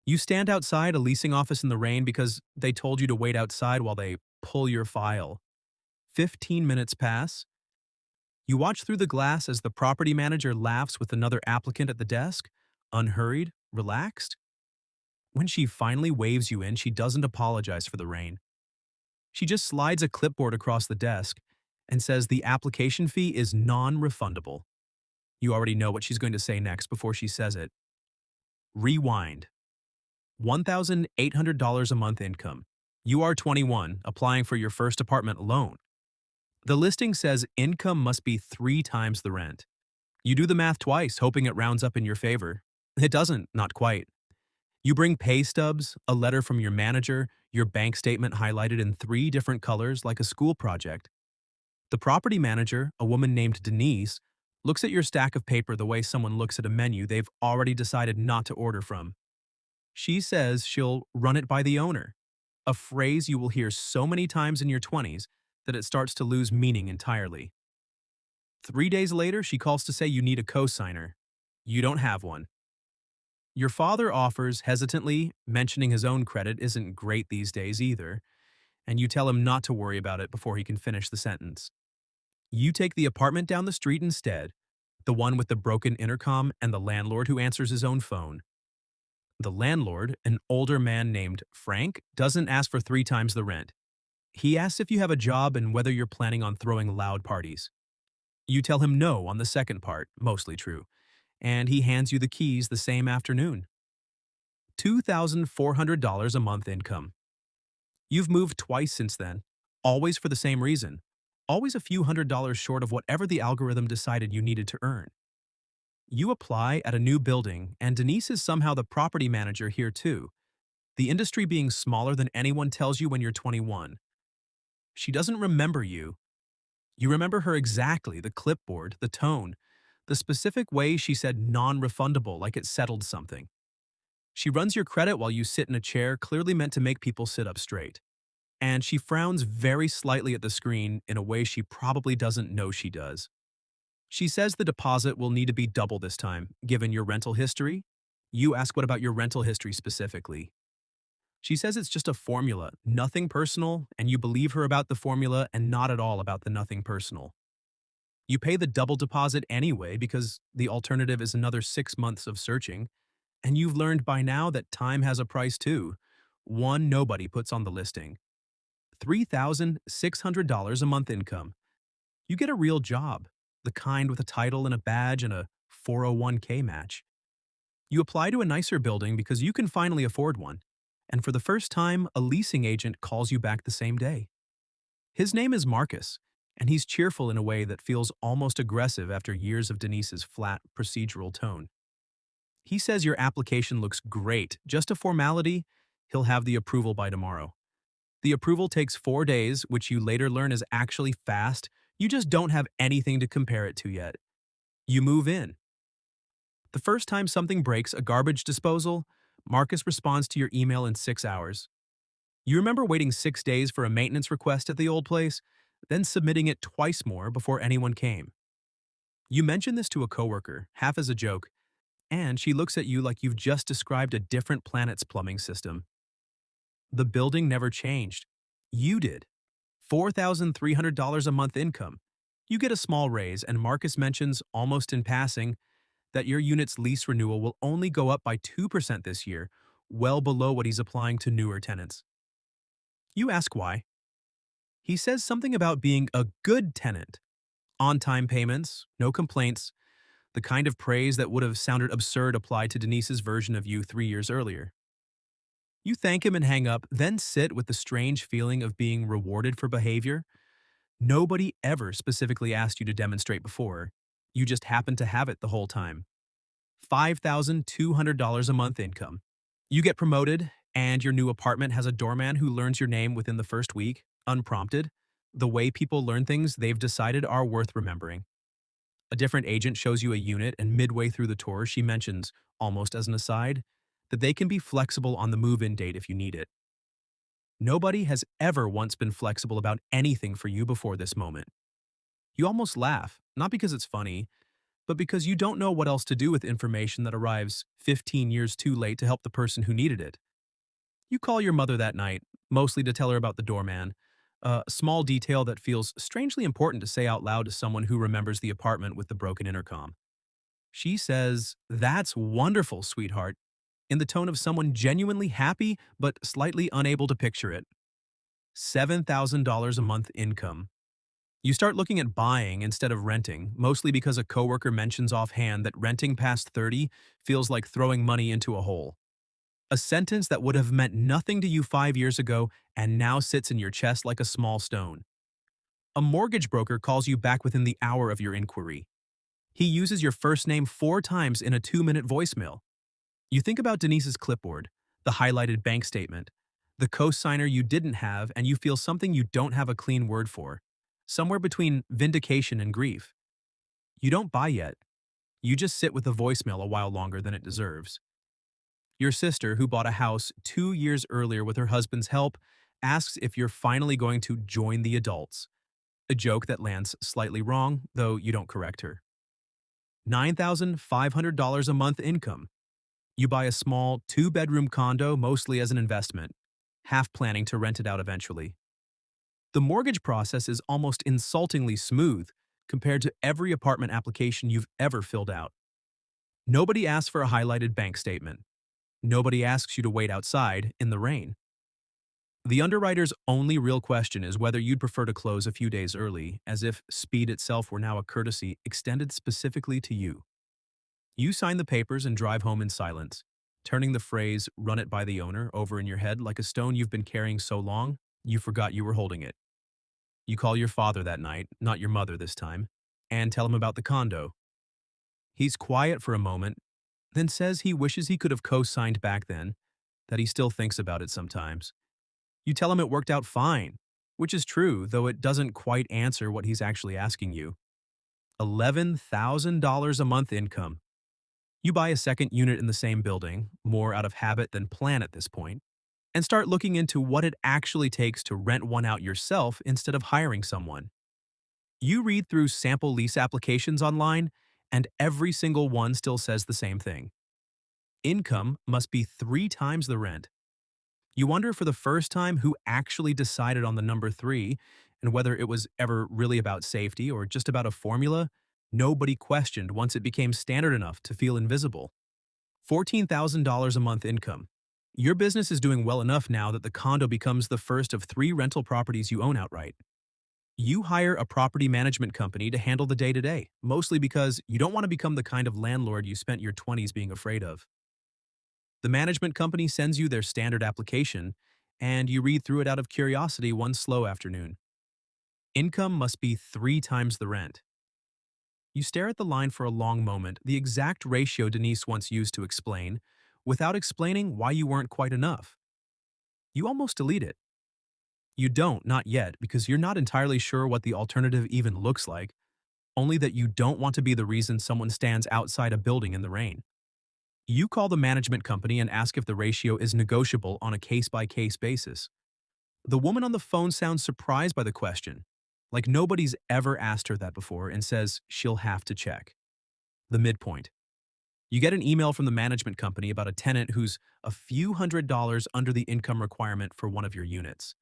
You stand outside a leasing office in the rain because they told you to wait outside while they pull your file. 15 minutes pass. You watch through the glass as the property manager laughs with another applicant at the desk, unhurried, relaxed. When she finally waves you in, she doesn't apologize for the rain. She just slides a clipboard across the desk and says the application fee is non-refundable. You already know what she's going to say next before she says it. Rewind. $1,800 a month income. You are 21, applying for your first apartment loan. The listing says income must be 3 times the rent. You do the math twice, hoping it rounds up in your favor. It doesn't, not quite. You bring pay stubs, a letter from your manager, your bank statement highlighted in 3 different colors like a school project. The property manager, a woman named Denise, looks at your stack of paper the way someone looks at a menu they've already decided not to order from. She says she'll run it by the owner, a phrase you will hear so many times in your 20s that it starts to lose meaning entirely. 3 days later, she calls to say you need a cosigner. You don't have one. Your father offers hesitantly, mentioning his own credit isn't great these days either, and you tell him not to worry about it before he can finish the sentence. You take the apartment down the street instead, the one with the broken intercom and the landlord who answers his own phone. The landlord, an older man named Frank, doesn't ask for 3 times the rent. He asks if you have a job and whether you're planning on throwing loud parties. You tell him no on the second part, mostly true, and he hands you the keys the same afternoon. $2,400 a month income. You've moved twice since then, always for the same reason, always a few $100s short of whatever the algorithm decided you needed to earn. You apply at a new building, and Denise is somehow the property manager here too, the industry being smaller than anyone tells you when you're 21. She doesn't remember you. You remember her exactly, the clipboard, the tone, the specific way she said non-refundable like it settled something. She runs your credit while you sit in a chair clearly meant to make people sit up straight. And she frowns very slightly at the screen in a way she probably doesn't know she does. She says the deposit will need to be double this time, given your rental history. You ask what about your rental history specifically. She says it's just a formula, nothing personal, and you believe her about the formula and not at all about the nothing personal. You pay the double deposit anyway because the alternative is another 6 months of searching, and you've learned by now that time has a price too, one nobody puts on the listing. $3,600 a month income. You get a real job, the kind with a title and a badge and a 401k match. You apply to a nicer building because you can finally afford one, and for the first time, a leasing agent calls you back the same day. His name is Marcus, and he's cheerful in a way that feels almost aggressive after years of Denise's flat, procedural tone. He says your application looks great, just a formality. He'll have the approval by tomorrow. The approval takes 4 days, which you later learn is actually fast. You just don't have anything to compare it to yet. You move in. The first time something breaks a garbage disposal, Marcus responds to your email in 6 hours. You remember waiting 6 days for a maintenance request at the old place, then submitting it twice more before anyone came. You mention this to a coworker, half as a joke, and she looks at you like you've just described a different planet's plumbing system. The building never changed. You did. $4,300 a month income. You get a small raise, and Marcus mentions, almost in passing, that your unit's lease renewal will only go up by 2% this year, well below what he's applying to newer tenants. You ask why. He says something about being a good tenant. On-time payments, no complaints, the kind of praise that would have sounded absurd applied to Denise's version of you 3 years earlier. You thank him and hang up, then sit with the strange feeling of being rewarded for behavior. Nobody ever specifically asked you to demonstrate before. You just happened to have it the whole time. $5,200 a month income. You get promoted, and your new apartment has a doorman who learns your name within the first week, unprompted. The way people learn things they've decided are worth remembering. A different agent shows you a unit, and midway through the tour, she mentions, almost as an aside, that they can be flexible on the move-in date if you need it. Nobody has ever once been flexible about anything for you before this moment. You almost laugh, not because it's funny, but because you don't know what else to do with information that arrives 15 years too late to help the person who needed it. You call your mother that night, mostly to tell her about the doorman, a small detail that feels strangely important to say out loud to someone who remembers the apartment with the broken intercom. She says, "That's wonderful, sweetheart," in the tone of someone genuinely happy but slightly unable to picture it. $7,000 a month income. You start looking at buying instead of renting, mostly because a coworker mentions offhand that renting past 30 feels like throwing money into a hole. A sentence that would have meant nothing to you 5 years ago and now sits in your chest like a small stone. A mortgage broker calls you back within the hour of your inquiry. He uses your first name 4 times in a 2-minute voicemail. You think about Denise's clipboard, the highlighted bank statement, the cosigner you didn't have, and you feel something you don't have a clean word for, somewhere between vindication and grief. You don't buy yet. You just sit with the voicemail a while longer than it deserves. Your sister, who bought a house 2 years earlier with her husband's help, asks if you're finally going to join the adults. A joke that lands slightly wrong, though you don't correct her. $9,500 a month income. You buy a small 2-bedroom condo mostly as an investment, half planning to rent it out eventually. The mortgage process is almost insultingly smooth compared to every apartment application you've ever filled out. Nobody asks for a highlighted bank statement. Nobody asks you to wait outside in the rain. The underwriter's only real question is whether you'd prefer to close a few days early, as if speed itself were now a courtesy extended specifically to you. You sign the papers and drive home in silence, turning the phrase "run it by the owner" over in your head like a stone you've been carrying so long you forgot you were holding it. You call your father that night, not your mother this time, and tell him about the condo. He's quiet for a moment, then says he wishes he could have co-signed back then, that he still thinks about it sometimes. You tell him it worked out fine, which is true, though it doesn't quite answer what he's actually asking you. $11,000 a month income. You buy a second unit in the same building, more out of habit than plan at this point, and start looking into what it actually takes to rent one out yourself instead of hiring someone. You read through sample lease applications online, and every single one still says the same thing. Income must be 3 times the rent. You wonder for the first time who actually decided on the number 3 and whether it was ever really about safety or just about a formula nobody questioned once it became standard enough to feel invisible. $14,000 a month income. Your business is doing well enough now that the condo becomes the first of 3 rental properties you own outright. You hire a property management company to handle the day-to-day, mostly because you don't want to become the kind of landlord you spent your 20s being afraid of. The management company sends you their standard application, and you read through it out of curiosity one slow afternoon. Income must be 3 times the rent. You stare at the line for a long moment, the exact ratio Denise once used to explain, without explaining why you weren't quite enough. You almost delete it. You don't, not yet, because you're not entirely sure what the alternative even looks like, only that you don't want to be the reason someone stands outside a building in the rain. You call the management company and ask if the ratio is negotiable on a case-by-case basis. The woman on the phone sounds surprised by the question, like nobody's ever asked her that before, and says she'll have to check. The midpoint. You get an email from the management company about a tenant who's a few $100s under the income requirement for one of your units,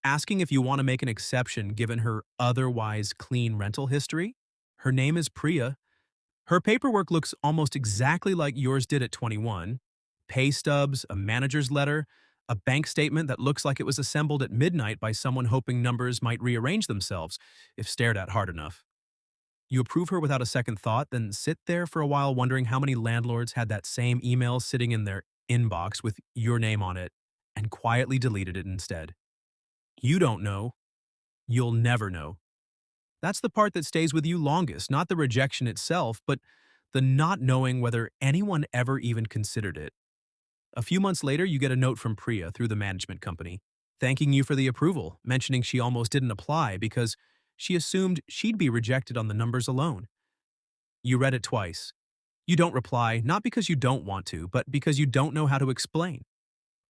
asking if you want to make an exception given her otherwise clean rental history. Her name is Priya. Her paperwork looks almost exactly like yours did at 21. Pay stubs, a manager's letter, a bank statement that looks like it was assembled at midnight by someone hoping numbers might rearrange themselves if stared at hard enough. You approve her without a second thought, then sit there for a while wondering how many landlords had that same email sitting in their inbox with your name on it and quietly deleted it instead. You don't know. You'll never know. That's the part that stays with you longest, not the rejection itself, but the not knowing whether anyone ever even considered it. A few months later, you get a note from Priya through the management company, thanking you for the approval, mentioning she almost didn't apply because she assumed she'd be rejected on the numbers alone. You read it twice. You don't reply, not because you don't want to, but because you don't know how to explain.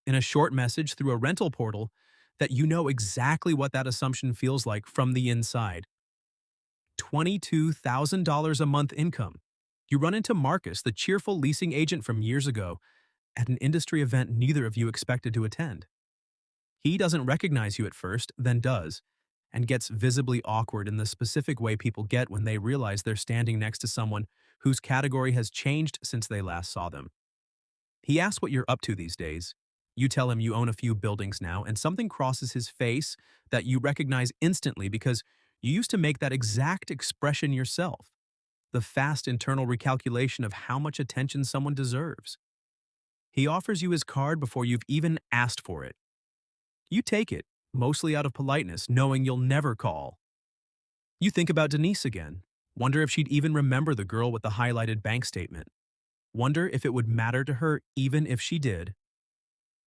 In a short message through a rental portal, that you know exactly what that assumption feels like from the inside. $22,000 a month income. You run into Marcus, the cheerful leasing agent from years ago, at an industry event neither of you expected to attend. He doesn't recognize you at first, then does, and gets visibly awkward in the specific way people get when they realize they're standing next to someone whose category has changed since they last saw them. He asks what you're up to these days. You tell him you own a few buildings now, and something crosses his face that you recognize instantly because you used to make that exact expression yourself. The fast internal recalculation of how much attention someone deserves. He offers you his card before you've even asked for it. You take it, mostly out of politeness, knowing you'll never call. You think about Denise again. Wonder if she'd even remember the girl with the highlighted bank statement. Wonder if it would matter to her even if she did.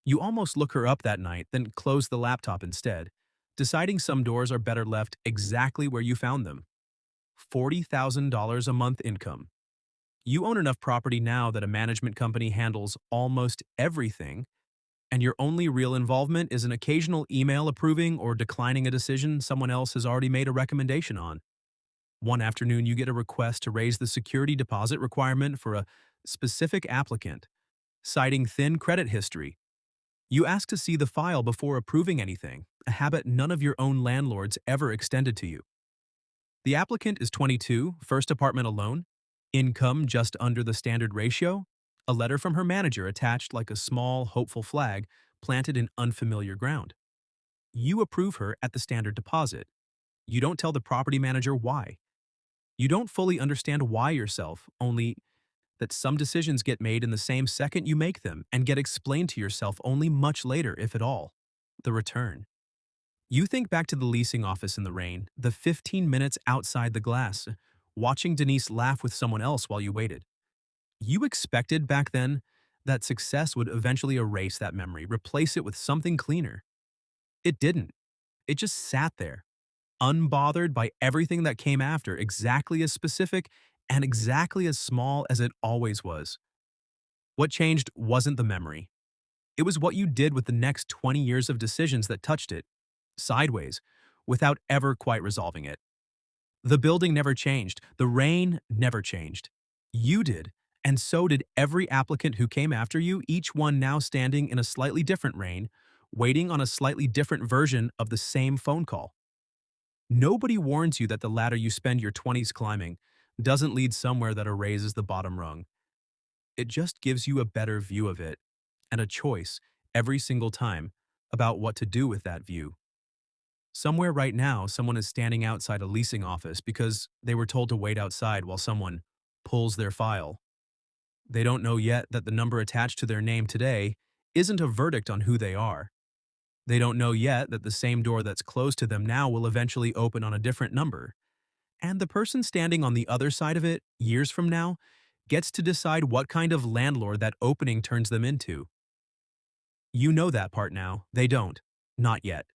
You almost look her up that night, then close the laptop instead, deciding some doors are better left exactly where you found them. $40,000 a month income. You own enough property now that a management company handles almost everything, and your only real involvement is an occasional email approving or declining a decision someone else has already made a recommendation on. One afternoon, you get a request to raise the security deposit requirement for a specific applicant, citing thin credit history. You ask to see the file before approving anything, a habit none of your own landlords ever extended to you. The applicant is 22, first apartment alone, income just under the standard ratio, a letter from her manager attached like a small, hopeful flag planted in unfamiliar ground. You approve her at the standard deposit. You don't tell the property manager why. You don't fully understand why yourself, only that some decisions get made in the same second you make them and get explained to yourself only much later, if at all. The return. You think back to the leasing office in the rain, the 15 minutes outside the glass, watching Denise laugh with someone else while you waited. You expected back then that success would eventually erase that memory, replace it with something cleaner. It didn't. It just sat there, unbothered by everything that came after, exactly as specific and exactly as small as it always was. What changed wasn't the memory. It was what you did with the next 20 years of decisions that touched it, sideways, without ever quite resolving it. The building never changed. The rain never changed. You did, and so did every applicant who came after you, each one now standing in a slightly different rain, waiting on a slightly different version of the same phone call. Nobody warns you that the ladder you spend your 20s climbing doesn't lead somewhere that erases the bottom rung. It just gives you a better view of it, and a choice, every single time, about what to do with that view. Somewhere right now, someone is standing outside a leasing office because they were told to wait outside while someone pulls their file. They don't know yet that the number attached to their name today isn't a verdict on who they are. They don't know yet that the same door that's closed to them now will eventually open on a different number. And the person standing on the other side of it, years from now, gets to decide what kind of landlord that opening turns them into. You know that part now. They don't. Not yet.